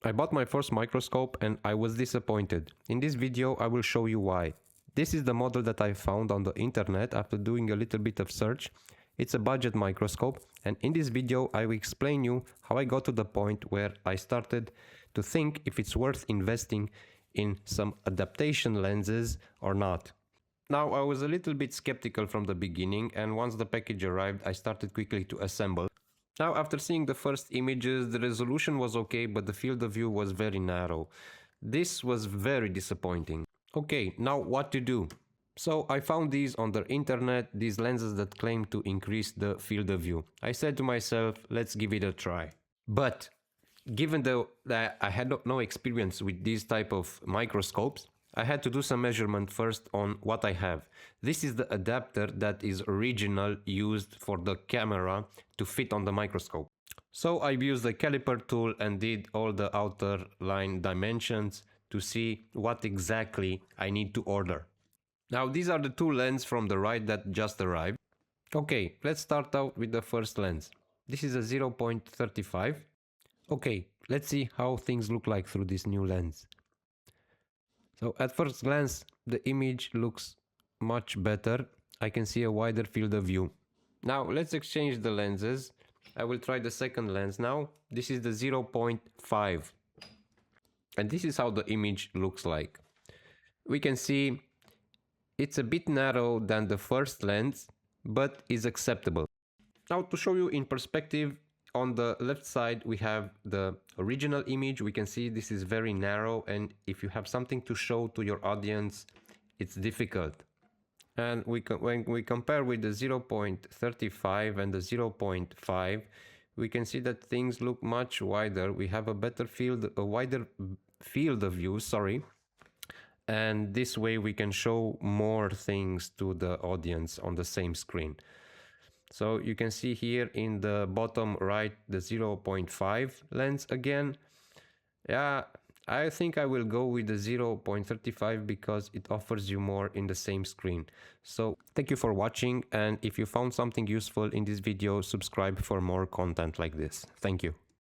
I bought my first microscope and I was disappointed. In this video I will show you why. This is the model that I found on the internet after doing a little bit of search. It's a budget microscope, and in this video I will explain you how I got to the point where I started to think if it's worth investing in some adaptation lenses or not. Now, I was a little bit skeptical from the beginning, and once the package arrived I started quickly to assemble. Now, after seeing the first images, the resolution was okay, but the field of view was very narrow. This was very disappointing. Okay, now what to do? So I found these on the internet, these lenses that claim to increase the field of view. I said to myself, let's give it a try. But given that I had no experience with these type of microscopes, I had to do some measurement first on what I have. This is the adapter that is original used for the camera to fit on the microscope. So I used the caliper tool and did all the outer line dimensions to see what exactly I need to order. Now these are the two lenses from the right that just arrived. Okay, let's start out with the first lens. This is a 0.35. Okay, let's see how things look like through this new lens. So at first glance, the image looks much better. I can see a wider field of view. Now let's exchange the lenses. I will try the second lens now. This is the 0.5. And this is how the image looks like. We can see it's a bit narrow than the first lens, but is acceptable. Now to show you in perspective, on the left side we have the original image. We can see this is very narrow, and if you have something to show to your audience, it's difficult. And when we compare with the 0.35 and the 0.5, we can see that things look much wider. We have a wider field of view, and this way we can show more things to the audience on the same screen. So you can see here in the bottom right the 0.5 lens again. Yeah, I think I will go with the 0.35 because it offers you more in the same screen. So thank you for watching, and if you found something useful in this video, subscribe for more content like this. Thank you.